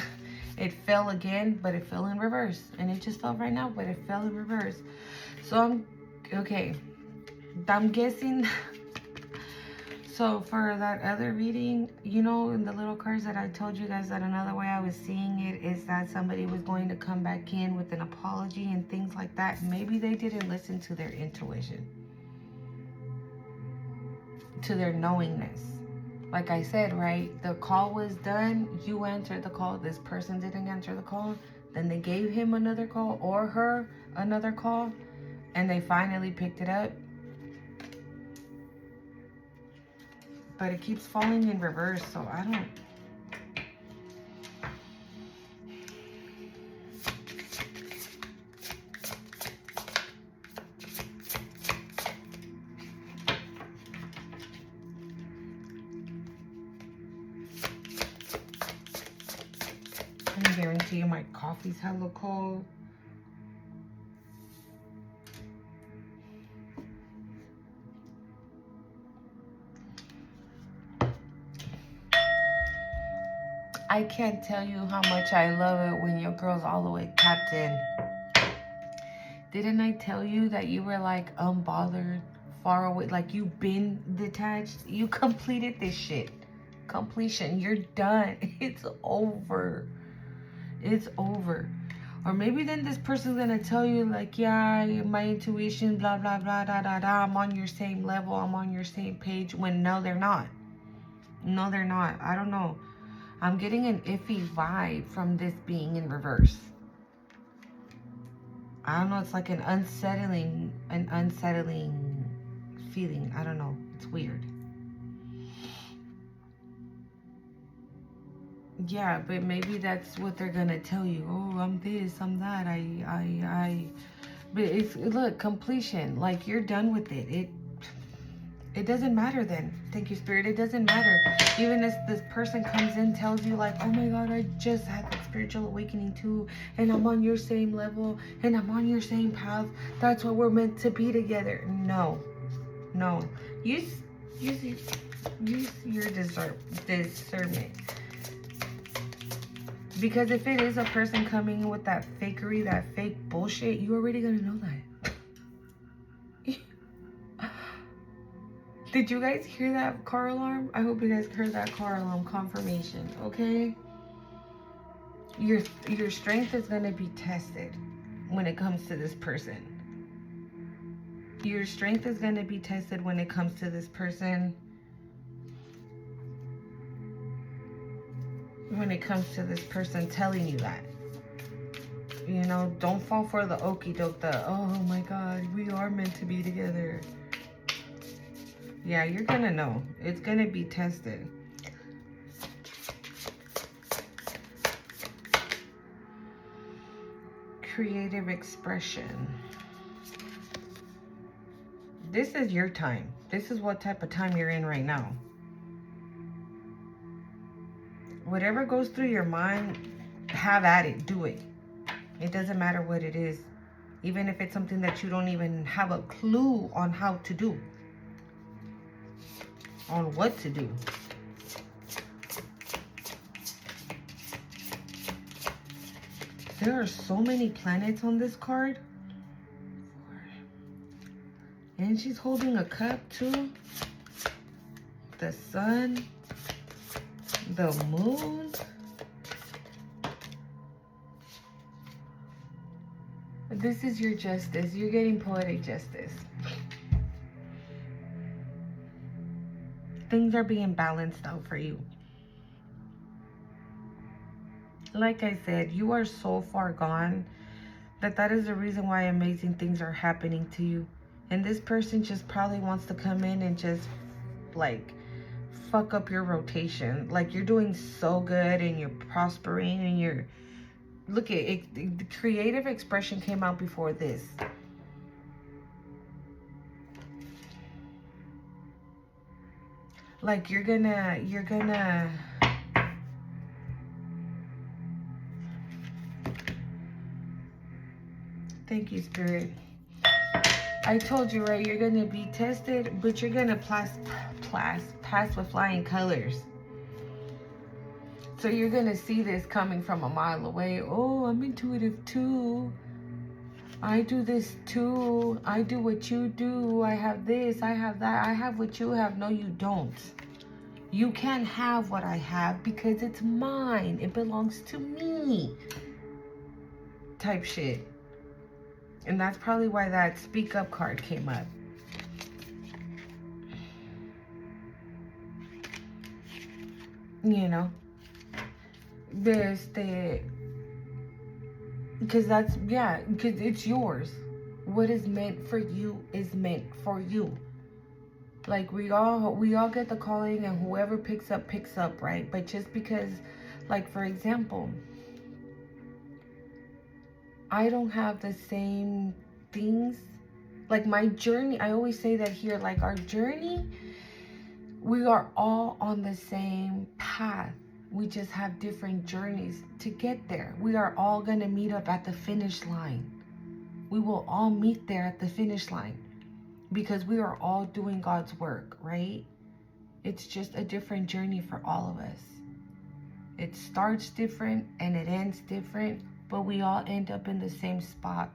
[SPEAKER 1] it fell again, but it fell in reverse, and it just fell right now, but it fell in reverse. So I'm okay. I'm guessing. So for that other reading, you know, in the little cards that I told you guys, that another way I was seeing it is that somebody was going to come back in with an apology and things like that. Maybe they didn't listen to their intuition, to their knowingness. Like I said, right? The call was done. You answered the call. This person didn't answer the call. Then they gave him another call or her another call, and they finally picked it up. But it keeps falling in reverse, so I don't. I guarantee you my coffee's hella cold. I can't tell you how much I love it when your girl's all the way tapped in. Didn't I tell you that you were like unbothered, far away, like you've been detached? You completed this shit. Completion. You're done. It's over. It's over. Or maybe then this person's gonna tell you like, yeah, my intuition, blah, blah, blah, da, da, da. I'm on your same level. I'm on your same page. When no, they're not. No, they're not. I don't know. I'm getting an iffy vibe from this being in reverse. I don't know. It's like an unsettling feeling. I don't know. It's weird. Yeah, but maybe that's what they're gonna tell you. Oh, I'm this, I'm that. But it's, look, completion. Like, you're done with it. It doesn't matter then. Thank you, Spirit. It doesn't matter. Even as this person comes in, tells you like, oh my God, I just had that spiritual awakening too, and I'm on your same level, and I'm on your same path. That's what we're meant to be together. No. Use your discernment. Because if it is a person coming in with that fakery, that fake bullshit, you already gonna know that. Did you guys hear that car alarm? I hope you guys heard that car alarm confirmation, okay? Your strength is gonna be tested when it comes to this person. Your strength is gonna be tested when it comes to this person. When it comes to this person telling you that. You know, don't fall for the okie doke, the, oh my God, we are meant to be together. Yeah, you're gonna know. It's gonna be tested. Creative expression. This is your time. This is what type of time you're in right now. Whatever goes through your mind, have at it. Do it. It doesn't matter what it is. Even if it's something that you don't even have a clue on how to do. On what to do. There are so many planets on this card. And she's holding a cup too. The sun. The moon. This is your justice. You're getting poetic justice. Things are being balanced out for you. Like I said, you are so far gone that is the reason why amazing things are happening to you. And this person just probably wants to come in and just like fuck up your rotation. Like, you're doing so good and you're prospering and you're, look at it, the creative expression came out before this. Like, you're gonna thank you, Spirit. I told you, right? You're gonna be tested, but you're gonna pass with flying colors. So you're gonna see this coming from a mile away. Oh, I'm intuitive too. I do this too. I do what you do. I have this, I have that. I have what you have. No, you don't. You can't have what I have because it's mine. It belongs to me. Type shit. And that's probably why that speak up card came up. You know, there's the, because that's, yeah, because it's yours. What is meant for you is meant for you. Like, we all get the calling, and whoever picks up, right? But just because, like, for example, I don't have the same things. Like, my journey, I always say that here, like, our journey, we are all on the same path. We just have different journeys to get there. We are all going to meet up at the finish line. We will all meet there at the finish line because we are all doing God's work, right? It's just a different journey for all of us. It starts different and it ends different, but we all end up in the same spot.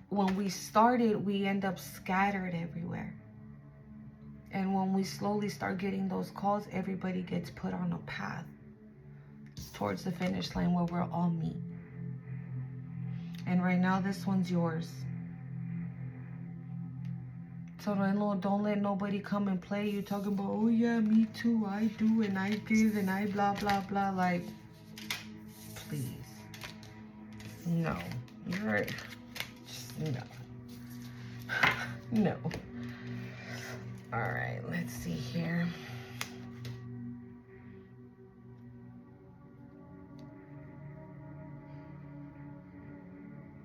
[SPEAKER 1] When we started, we end up scattered everywhere. And when we slowly start getting those calls, everybody gets put on a path towards the finish line where we'll all meet. And right now, this one's yours. So don't let nobody come and play you talking about, oh yeah, me too, I do, and I give, and I blah, blah, blah. Like, please. No. You're, just no. No. All right, let's see here.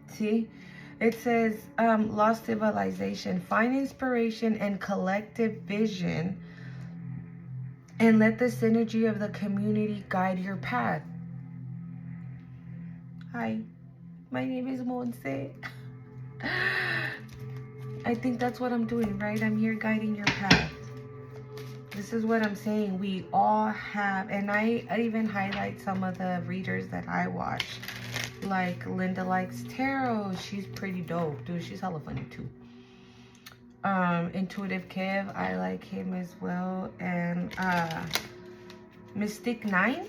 [SPEAKER 1] See? It says, lost civilization. Find inspiration and collective vision and let the synergy of the community guide your path. Hi, my name is Monse. I think that's what I'm doing, right? I'm here guiding your path. This is what I'm saying. We all have, and I even highlight some of the readers that I watch. Like Linda Likes Tarot. She's pretty dope, dude. She's hella funny too. Intuitive Kev, I like him as well. And Mystic 9.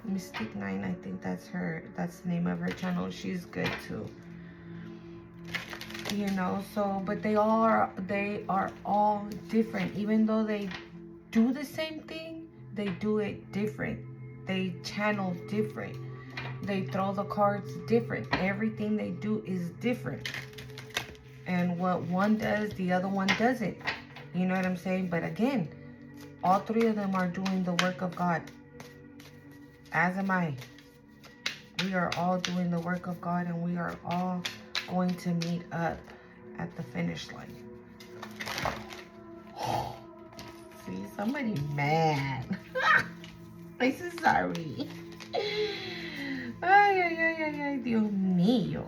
[SPEAKER 1] Mystic 9, I think that's the name of her channel. She's good too. You know, so but they are all different. Even though they do the same thing, they do it different. They channel different. They throw the cards different. Everything they do is different. And what one does, the other one doesn't. You know what I'm saying? But again, all three of them are doing the work of God. As am I. We are all doing the work of God, and we are all going to meet up at the finish line. See, somebody mad. I'm so sorry. Ay, ay, ay, ay, ay, Dios mío.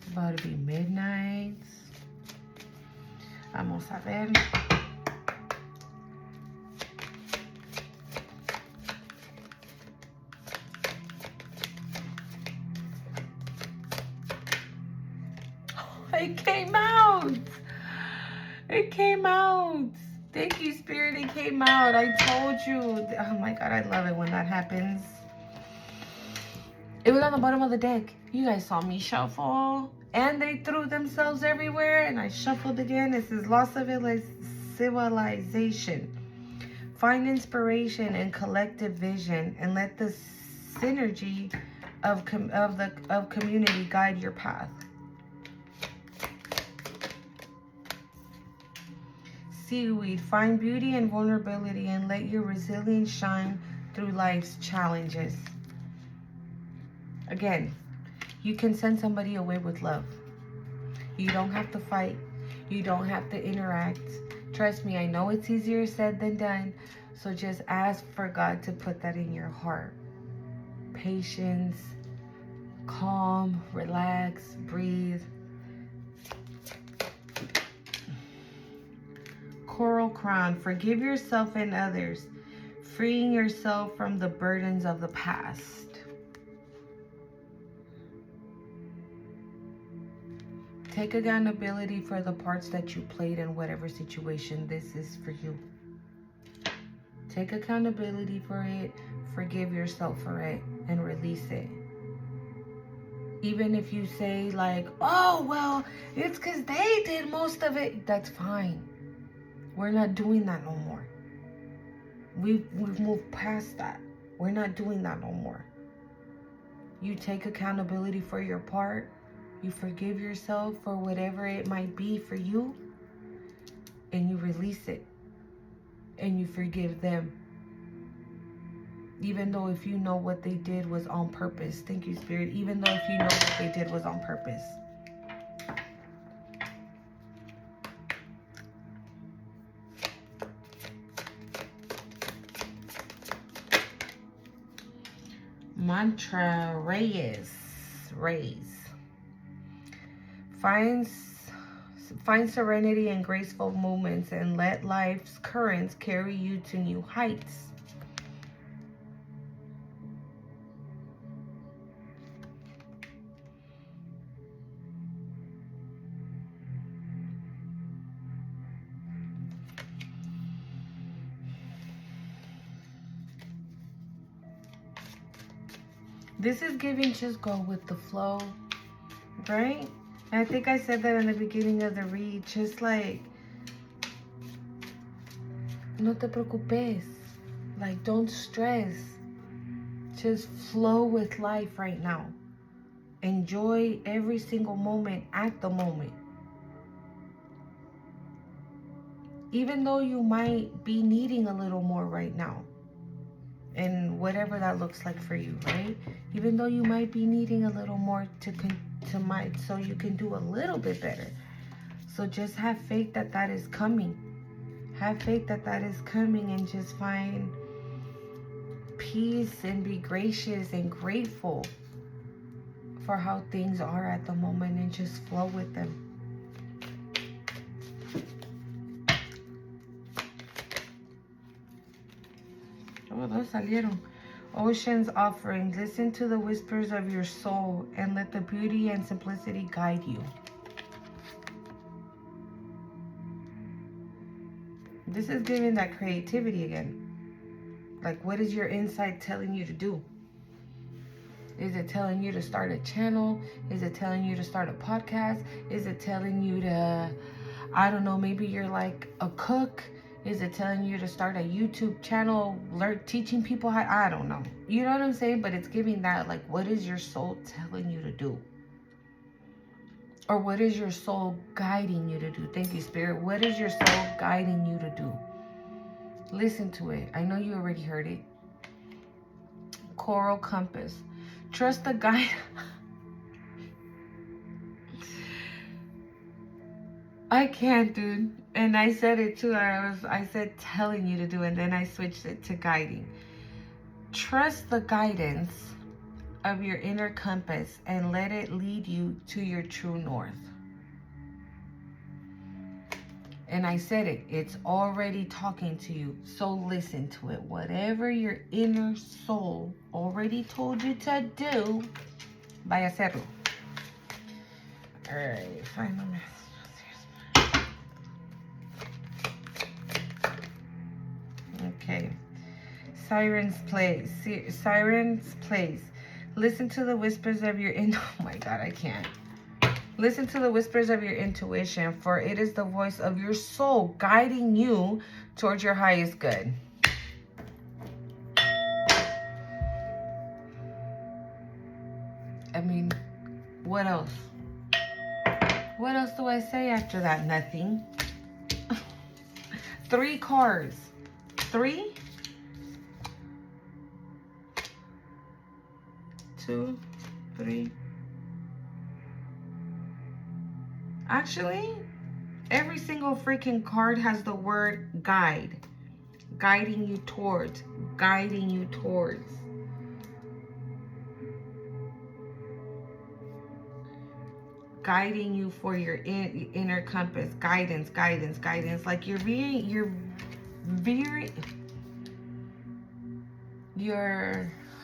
[SPEAKER 1] It's about to be midnight. Vamos a ver. It came out. It came out. Thank you, Spirit. It came out. I told you. Oh my God, I love it when that happens. It was on the bottom of the deck. You guys saw me shuffle. And they threw themselves everywhere. And I shuffled again. This is lost civilization. Find inspiration and collective vision. And let the synergy of community guide your path. Seaweed, find beauty and vulnerability and let your resilience shine through life's challenges. Again, you can send somebody away with love. You don't have to fight. You don't have to interact. Trust me, I know it's easier said than done. So just ask for God to put that in your heart. Patience, calm, relax, breathe. Coral Crown, forgive yourself and others, freeing yourself from the burdens of the past. Take accountability for the parts that you played in whatever situation this is for you. Take accountability for it, forgive yourself for it, and release it. Even if you say like, oh, well, it's because they did most of it, that's fine. We're not doing that no more. We've moved past that. We're not doing that no more. You take accountability for your part. You forgive yourself for whatever it might be for you. And you release it. And you forgive them. Even though if you know what they did was on purpose. Thank you, Spirit. Even though if you know what they did was on purpose. Mantra Reyes. Find serenity and graceful movements and let life's currents carry you to new heights. This is giving just go with the flow, right? And I think I said that in the beginning of the read. Just like, no te preocupes. Like, don't stress. Just flow with life right now. Enjoy every single moment at the moment. Even though you might be needing a little more right now. And whatever that looks like for you, right? Even though you might be needing a little more so you can do a little bit better. So just have faith that that is coming. Have faith that that is coming, and just find peace and be gracious and grateful for how things are at the moment, and just flow with them. Oh, those salieron. Ocean's offering. Listen to the whispers of your soul and let the beauty and simplicity guide you. This is giving that creativity again. Like, what is your inside telling you to do? Is it telling you to start a channel? Is it telling you to start a podcast? Is it telling you to, I don't know, maybe you're like a cook? Is it telling you to start a YouTube channel, teaching people how, I don't know. You know what I'm saying? But it's giving that, like, what is your soul telling you to do? Or what is your soul guiding you to do? Thank you, Spirit. What is your soul guiding you to do? Listen to it. I know you already heard it. Coral compass. Trust the guide. I can't, dude. And I said it too. I said telling you to do, and then I switched it to guiding. Trust the guidance of your inner compass and let it lead you to your true north. And I said it. It's already talking to you. So listen to it. Whatever your inner soul already told you to do, vaya a hacerlo. All right. Final message. Okay. Siren's place. Siren's place. Listen to the whispers of your oh my God, I can't. Listen to the whispers of your intuition, for it is the voice of your soul guiding you towards your highest good. I mean, what else? What else do I say after that? Nothing. 3 cards. 3? 2, 3. Actually, every single freaking card has the word guide. Guiding you towards. Guiding you towards. Guiding you for your inner compass. Guidance, guidance, guidance. Like you're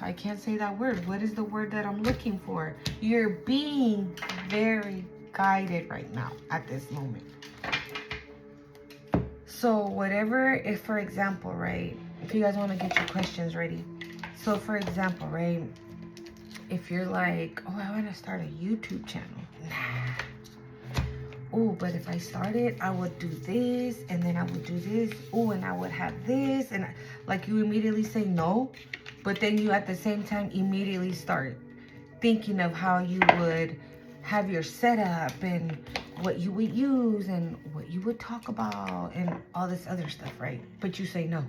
[SPEAKER 1] I can't say that word. What is the word that I'm looking for? You're being very guided right now at this moment. So whatever, if for example, right, if you guys want to get your questions ready. So for example, right, if you're like, oh, I want to start a YouTube channel. Nah. Oh, but if I started, I would do this, and then I would do this. Oh, and I would have this. And like you immediately say no, but then you at the same time immediately start thinking of how you would have your setup and what you would use and what you would talk about and all this other stuff, right? But you say no.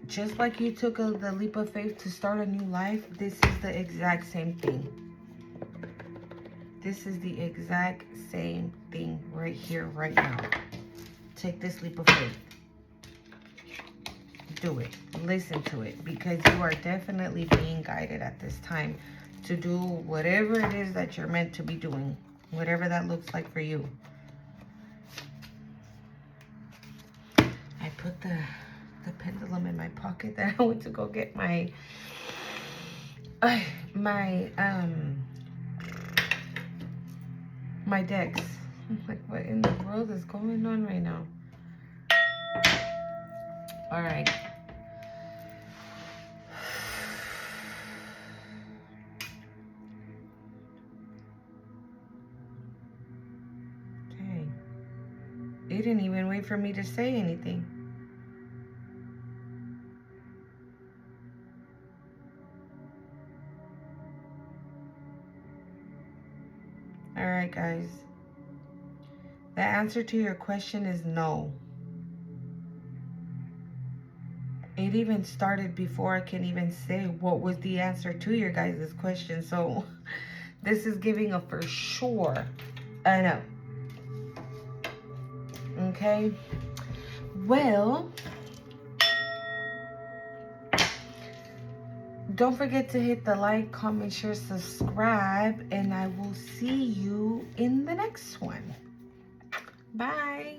[SPEAKER 1] Just like you took the leap of faith to start a new life, this is the exact same thing. This is the exact same thing right here, right now. Take this leap of faith. Do it. Listen to it, because you are definitely being guided at this time to do whatever it is that you're meant to be doing, whatever that looks like for you. I put the pendulum in my pocket that I went to go get my decks. I'm like, what in the world is going on right now? All right. He didn't even wait for me to say anything. All right, guys. The answer to your question is no. It even started before I can even say what was the answer to your guys' question. So this is giving a for sure a no. Okay. Well, don't forget to hit the like, comment, share, subscribe, and I will see you in the next one. Bye.